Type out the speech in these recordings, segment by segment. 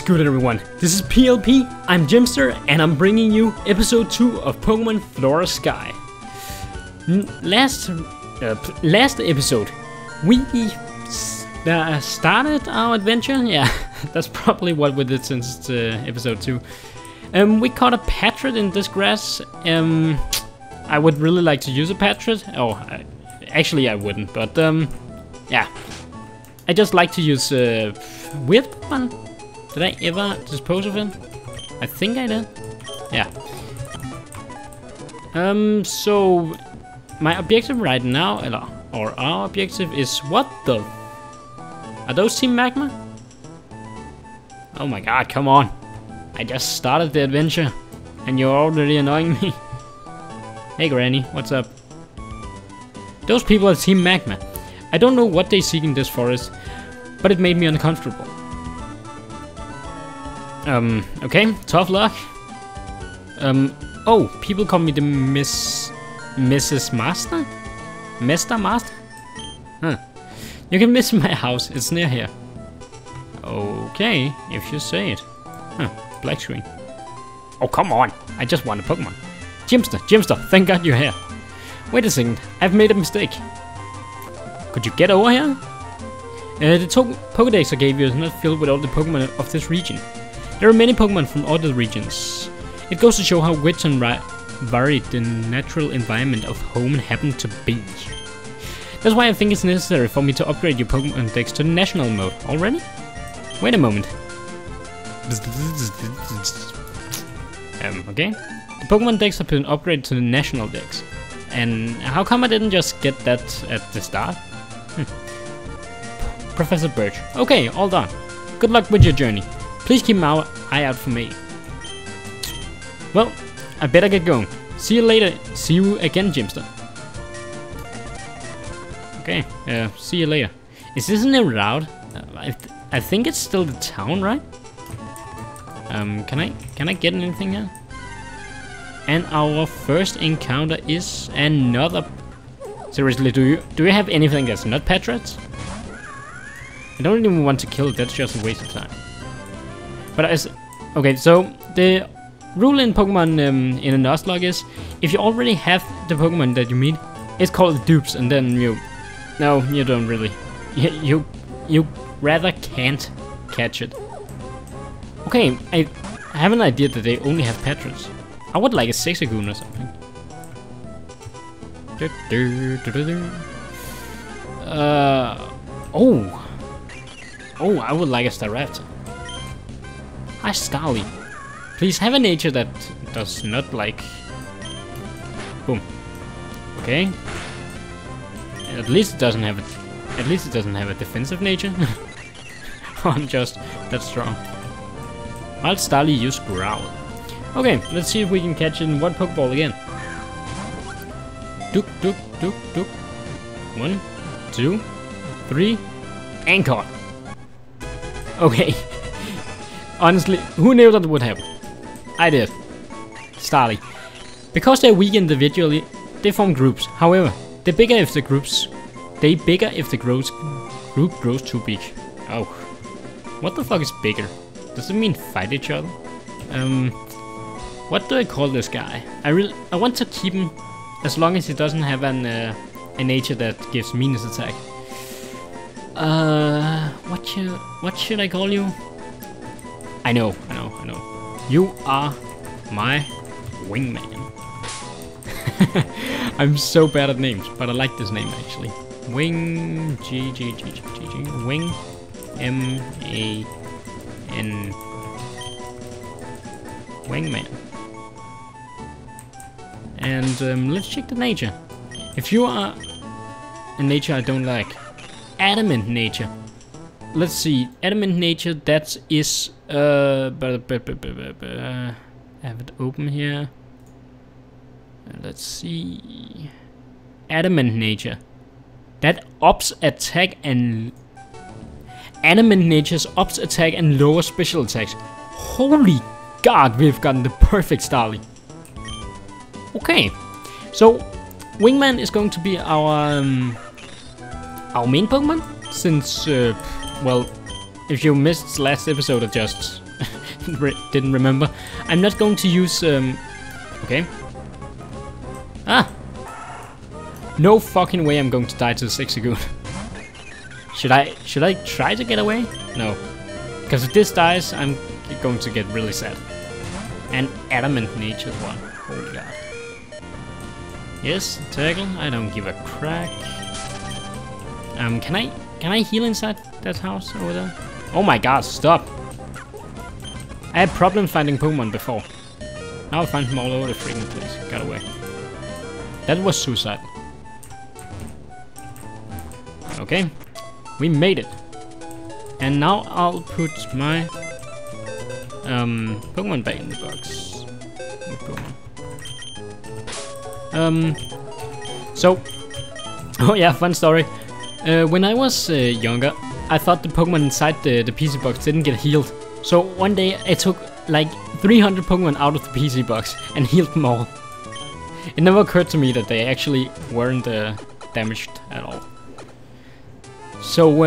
good, everyone? This is PLP, I'm Jimster, and I'm bringing you episode 2 of Pokemon Flora Sky. Last episode, we started our adventure. Yeah, that's probably what we did since episode 2. We caught a Patrat in this grass. I would really like to use a Patrat. Oh, actually I wouldn't, but yeah. I just like to use weird Pokemon. Did I ever dispose of him? I think I did. Yeah. So my objective right now, or our objective is what the? Are those Team Magma? Oh my god, come on. I just started the adventure and you're already annoying me. Hey Granny, what's up? Those people are Team Magma. I don't know what they seek in this forest, but it made me uncomfortable. Okay, tough luck. Oh, people call me the Mrs. Master? Master? Huh. You can visit my house, it's near here. Okay, if you say it. Huh, black screen. Oh, come on, I just want a Pokemon. Jimster, thank God you're here. Wait a second, I've made a mistake. Could you get over here? The Pokédex I gave you is not filled with all the Pokemon of this region. There are many Pokemon from other regions. It goes to show how rich and varied the natural environment of home happened to be. That's why I think it's necessary for me to upgrade your Pokemon Dex to the national mode. Already? Wait a moment. Okay. The Pokemon Dex have been upgraded to the national Dex. And how come I didn't just get that at the start? Professor Birch. Okay, all done. Good luck with your journey. Please keep an eye out for me. Well, I better get going. See you later. See you again, Jimster. Okay, see you later. Is this a new route? I think it's still the town, right? Can I get anything here? And our first encounter is another. Seriously, do you have anything that's not Patrats? I don't even want to kill it. That's just a waste of time. But okay, so the rule in Pokemon in a Nuzlocke is if you already have the Pokemon that you meet, it's called dupes, and then you don't really. You rather can't catch it. Okay, I have an idea that they only have Patrats. I would like a Sexagoon or something. Oh, I would like a Staraptor. Hi, Starly. Please have a nature that does not like. Boom. Okay. At least it doesn't have it. At least it doesn't have a defensive nature. I'm just that strong. I'll Starly use Growl. Okay, let's see if we can catch it in one Pokeball again. Duk. 1, 2, 3, and caught. Okay. Honestly, who knew that would happen? I did. Starly. Because they're weak individually, they form groups. However, they're bigger if the group grows too big. Oh. What the fuck is bigger? Does it mean fight each other? What do I call this guy? I want to keep him as long as he doesn't have a nature that gives meanness attack. What should I call you? I know. You are my wingman. I'm so bad at names, but I like this name actually. Wing Wing M-A-N Wingman. And let's check the nature. If you are a nature I don't like, adamant nature. Let's see, adamant nature, that is I have it open here. Let's see. Adamant nature. That ups attack and adamant nature's ups attack and lower special attacks. Holy god, we've gotten the perfect Starly. Okay, so Wingman is going to be our main Pokemon, since well, if you missed last episode or just didn't remember, I'm not going to use okay. Ah! No fucking way I'm going to die to the Zigzagoon. Should I try to get away? No. Because if this dies, I'm going to get really sad. And adamant nature one. Holy god. Yes, tackle. I don't give a crack. Can I heal inside that house over there? Oh my god, stop! I had problems finding Pokemon before. Now I find them all over the freaking place. Got away. That was suicide. Okay, we made it. And now I'll put my Pokemon back in the box. So, oh yeah, fun story. When I was younger, I thought the Pokemon inside the PC box didn't get healed. So one day I took like 300 Pokemon out of the PC box and healed them all. It never occurred to me that they actually weren't damaged at all. So,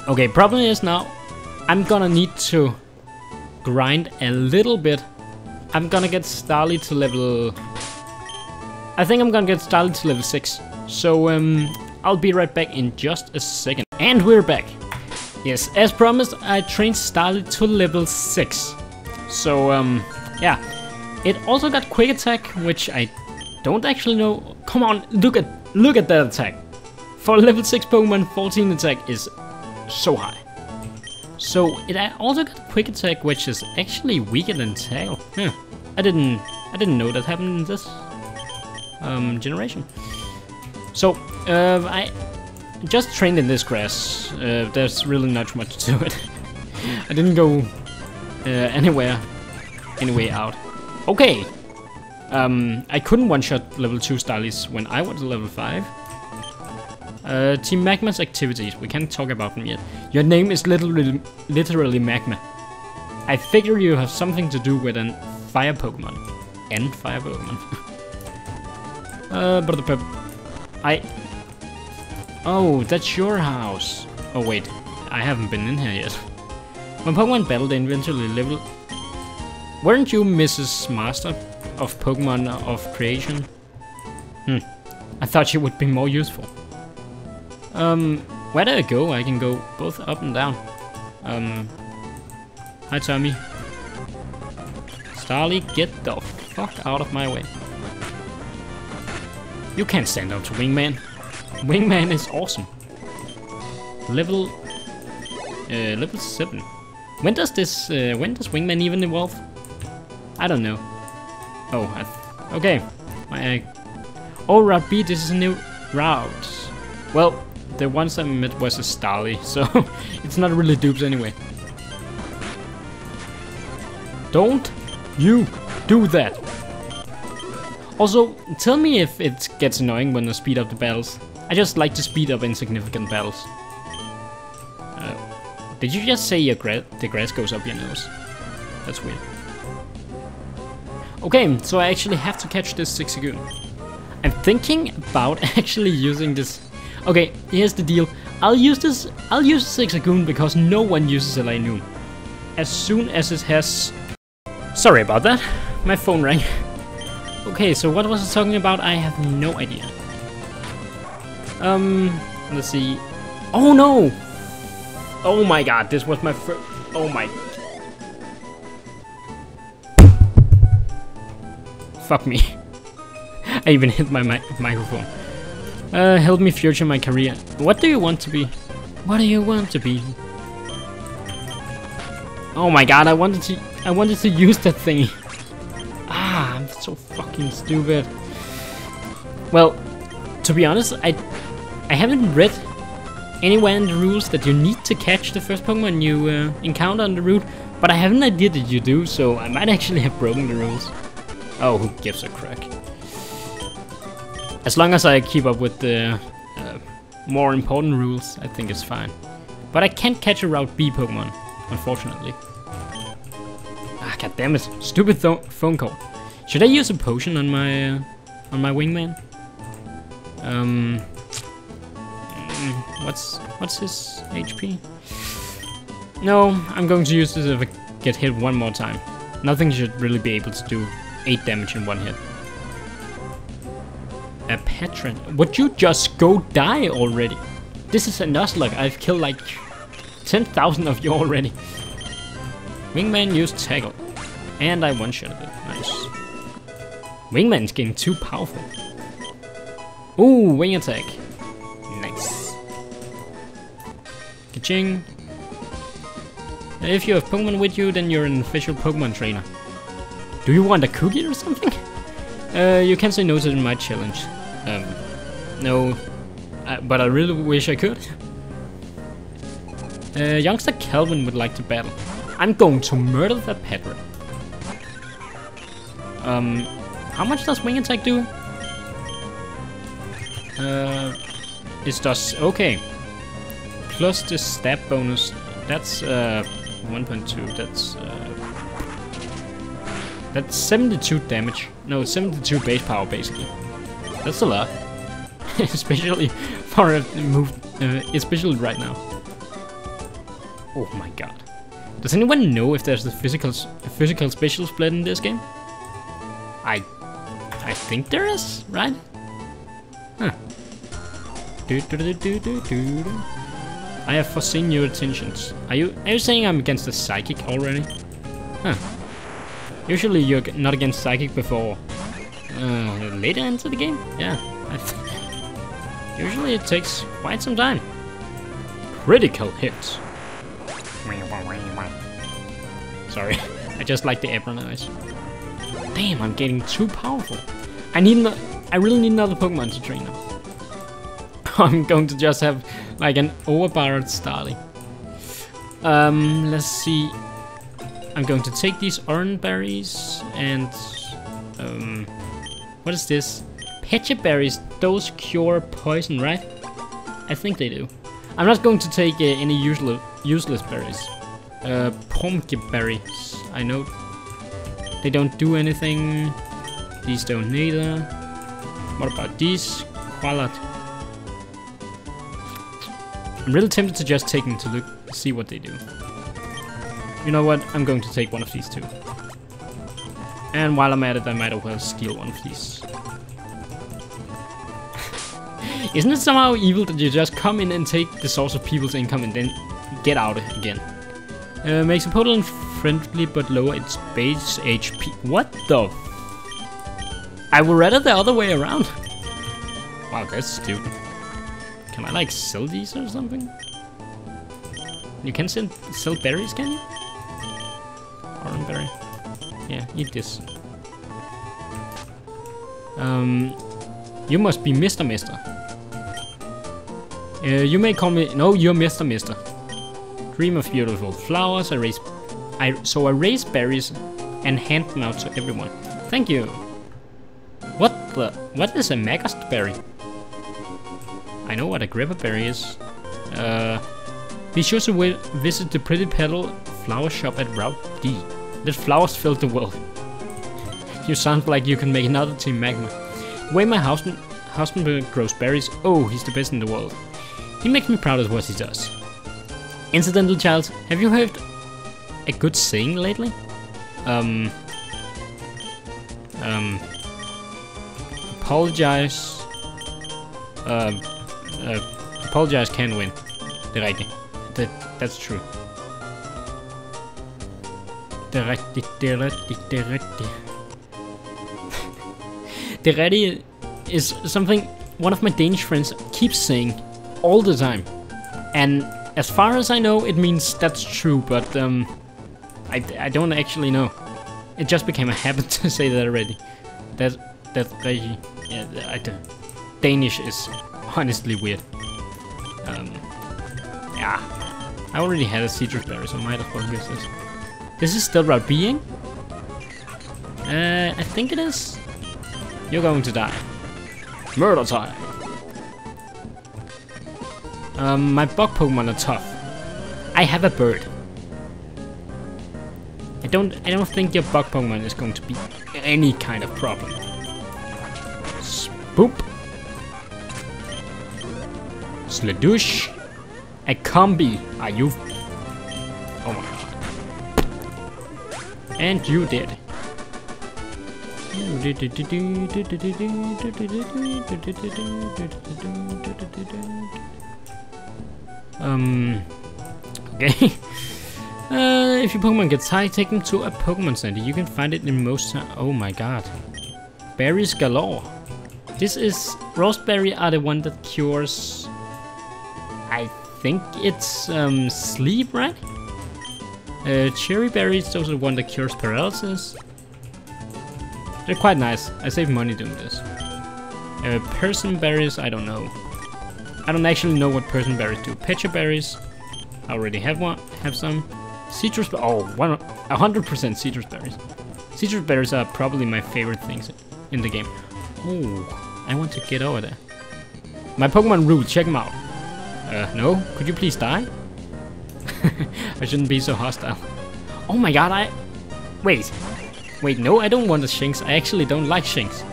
okay, problem is now I'm gonna need to grind a little bit. I'm gonna get Starly to level... I think I'm gonna get Starly to level 6. So, I'll be right back in just a second. And we're back. Yes, as promised, I trained Starly to level 6. So, yeah. It also got Quick Attack, which I don't actually know. Come on, look at that attack. For level 6 Pokemon, 14 attack is so high. So it also got Quick Attack, which is actually weaker than Tail. Huh. I didn't know that happened in this generation. So I just trained in this grass. There's really not much to it. I didn't go anywhere out. Okay. I couldn't one-shot level 2 Starlies when I was level 5. Team Magma's activities. We can't talk about them yet. Your name is literally Magma. I figure you have something to do with an fire Pokemon. And fire Pokemon. Oh, that's your house. Oh wait, I haven't been in here yet. When Pokemon battle, they eventually level. Weren't you Mrs. Master of Pokemon of Creation? I thought you would be more useful. Where do I go? I can go both up and down. Hi Tommy. Starly, get the fuck out of my way. You can't stand up to Wingman. Wingman is awesome. Level 7. When does Wingman even evolve? I don't know. Oh, okay. Oh, Route B, this is a new route. Well, the ones I met was a Starly, so it's not really dupes anyway. Don't you do that. Also, tell me if it gets annoying when I speed up the battles. I just like to speed up insignificant battles. Did you just say the grass goes up your nose? That's weird. Okay, so I actually have to catch this Zigzagoon. I'm thinking about actually using this. Okay, here's the deal. I'll use Zigzagoon because no one uses LA Noon. As soon as it has... Sorry about that. My phone rang. Okay, so what was I talking about? I have no idea. Let's see. Oh no! Oh my god, this was my first... Oh my... Fuck me. I even hit my microphone. Help me future my career. What do you want to be? What do you want to be? Oh my god, I wanted to use that thingy. Ah, I'm so fucking stupid. Well, to be honest, I haven't read anywhere in the rules that you need to catch the first Pokemon you encounter on the route, but I have an idea that you do, so I might actually have broken the rules. Oh, who gives a crack? As long as I keep up with the more important rules, I think it's fine. But I can't catch a Route B Pokemon, unfortunately. Ah, goddammit. Stupid phone call. Should I use a potion on my Wingman? What's his HP? No, I'm going to use this if I get hit one more time. Nothing should really be able to do 8 damage in one hit. A Patron. Would you just go die already? This is a Nuzlocke. I've killed like 10,000 of you already. Wingman used Tackle. And I one-shotted it. Nice. Wingman's getting too powerful. Ooh, wing attack. Nice. Ka-ching. If you have Pokemon with you, then you're an official Pokemon trainer. Do you want a cookie or something? You can say no to my challenge. No. But I really wish I could. Youngster Calvin would like to battle. I'm going to murder the Pedro. How much does wing attack do? It does, okay. Plus the stab bonus, that's 1.2, that's 72 damage. No, 72 base power basically. That's a lot. Especially for a move, especially right now. Oh my god. Does anyone know if there's a physical special split in this game? I think there is, right? Huh. I have foreseen your intentions. Are you saying I'm against the psychic already? Huh. Usually you're not against psychic before later into the game? Yeah. Usually it takes quite some time. Critical hits. Sorry, I just like the Abra noise. Damn, I'm getting too powerful. I really need another Pokemon to train now. I'm going to just have like an overpowered Starly. Let's see. I'm going to take these orange berries and what is this? Pecha berries. Those cure poison, right? I think they do. I'm not going to take any useless berries. Pumpkin berries. I know they don't do anything. These don't neither. What about these? Qualat. I'm really tempted to just take them to see what they do. You know what? I'm going to take one of these two. And while I'm at it, I might as well steal one of these. Isn't it somehow evil that you just come in and take the source of people's income and then get out again? Makes a portal friendly but lower its base HP. What the? I would rather the other way around. Wow, that's stupid. Can I like sell these or something? You can sell berries, can you? Orange berry. Yeah, eat this. You must be Mr. Mister. You may call me. No, you're Mr. Mister. Dream of beautiful flowers. I raise berries and hand them out to everyone. Thank you. What is a Maggost berry? I know what a Gripper berry is. Be sure to visit the Pretty Petal flower shop at Route D. Let flowers fill the world. You sound like you can make another Team Magma. The way my husband grows berries, oh, he's the best in the world. He makes me proud of what he does. Incidental child, have you heard a good saying lately? Apologize. Apologize can win. Det er rigtigt. That's true. Det er rigtigt. Det er rigtigt is something one of my Danish friends keeps saying all the time. And as far as I know, it means that's true, but I don't actually know. It just became a habit to say that already. That's rigtigt. Yeah, Danish is honestly weird. Yeah. I already had a citrus berry, so I might as well use this. This is still Route B, I think it is. You're going to die. Murder time. My bug Pokemon are tough. I have a bird. I don't think your bug Pokemon is going to be any kind of problem. Spoop. Sladoosh. A combi. Are you? Oh my god. And you did. Okay. If your Pokemon gets high, take them to a Pokemon Center. You can find it in most time. Oh my god. Berries galore. This is... Roseberry are the one that cures... I think it's sleep, right? Cherry berries, those are the one that cures paralysis. They're quite nice. I save money doing this. Person berries, I don't know. I don't actually know what person berries do. Pecha berries, I already have some. Citrus, oh, 100% citrus berries. Citrus berries are probably my favorite things in the game. Oh, I want to get over there. My Pokemon rule, check them out. No, could you please die? I shouldn't be so hostile. Oh my god, Wait, no, I don't want the Shinx. I actually don't like Shinx.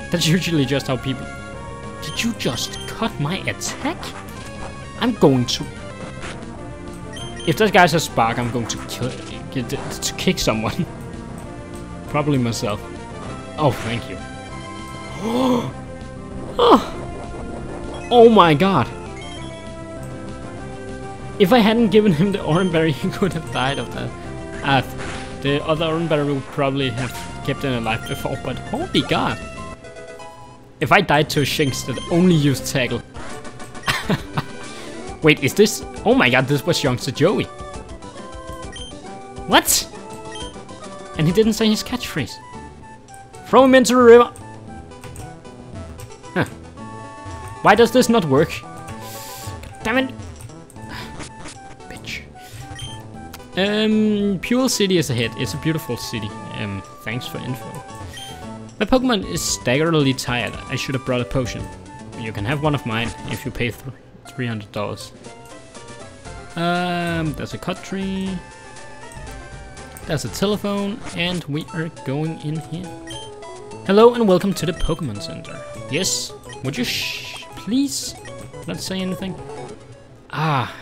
That's usually just how people... Did you just cut my attack? I'm going to... If that guy has Spark, I'm going to kick someone. Probably myself. Oh, thank you. Oh my god. If I hadn't given him the Orange Berry, he could have died of that. The other Orange Berry would probably have kept him alive before, but holy god. If I died to a Shinx that only used Tackle. Wait, is this... Oh my god, this was Youngster Joey. What? And he didn't say his catchphrase. Throw him into the river. Huh. Why does this not work? Damn it. Bitch. Pure City is ahead. It's a beautiful city. Thanks for info. My Pokemon is staggeringly tired. I should have brought a potion. You can have one of mine if you pay $300. There's a cut tree. There's a telephone, and we are going in here. Hello and welcome to the Pokemon Center. Yes, would you please not say anything? Ah,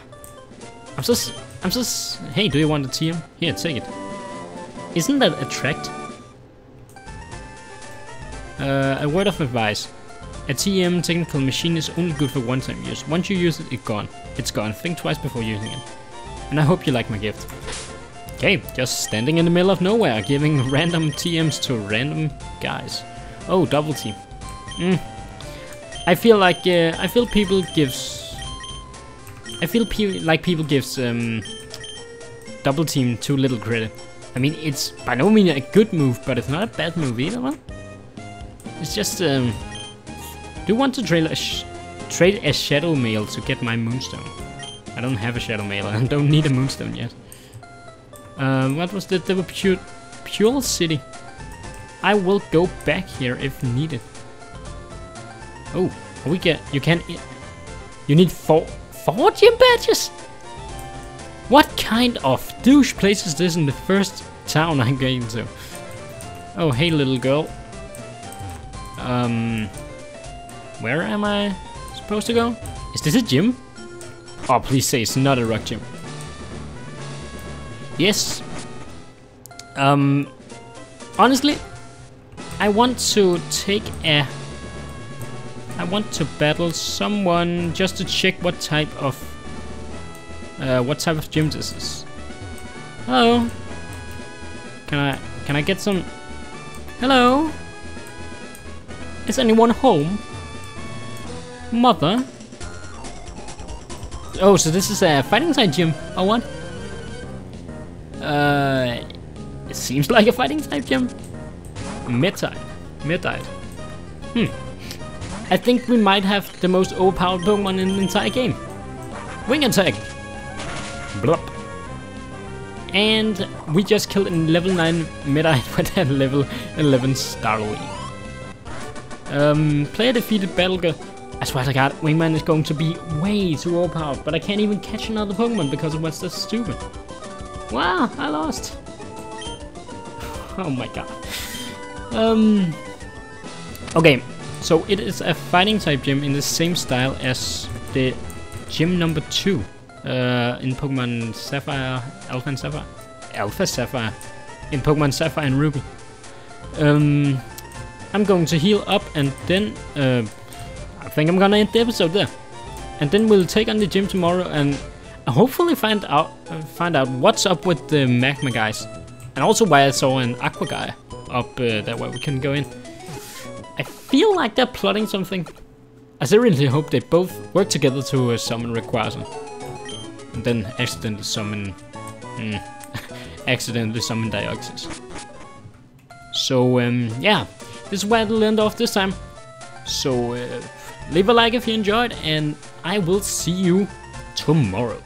I'm just. Hey, do you want a TM? Here, take it. Isn't that attract? A word of advice. A TM technical machine is only good for one-time use. Once you use it, it's gone. It's gone. Think twice before using it. And I hope you like my gift. Okay, just standing in the middle of nowhere, giving random TMs to random guys. Oh, double team. I feel like people gives double team too little credit. I mean, it's by no means a good move, but it's not a bad move either, man. It's just do you want to trade a Shadow Mail to get my Moonstone? I don't have a Shadow Mail and I don't need a Moonstone yet. What was that? There were Pure City. I will go back here if needed. Oh, you need four gym badges? What kind of douche places this in the first town I'm going to? Oh, hey little girl. Where am I supposed to go? Is this a gym? Oh, please say it's not a rock gym. Yes. Honestly, I want to battle someone just to check what type of gym this is. Hello. Can I get some? Hello. Is anyone home? Mother? Oh, so this is a fighting type gym, or what? It seems like a fighting type gym. Mid-type. I think we might have the most overpowered Pokemon in the entire game. Wing attack. Blop. And we just killed a level 9 Medite with a level 11 Starly. Player defeated Battle Girl. I swear to God, Wingman is going to be way too overpowered, but I can't even catch another Pokemon because it was so stupid. Wow, I lost. Oh my god. Okay, so it is a fighting type gym in the same style as the gym number 2. in Pokemon Sapphire, Alpha and Sapphire, Alpha Sapphire, in Pokemon Sapphire and Ruby. I'm going to heal up, and then I think I'm gonna end the episode there. And then we'll take on the gym tomorrow, and hopefully find out what's up with the magma guys, and also why I saw an aqua guy up that way we can go in. I feel like they're plotting something. I seriously hope they both work together to summon Rayquaza, and then accidentally summon Deoxys. So yeah, this is where it'll end off this time. So leave a like if you enjoyed, and I will see you tomorrow.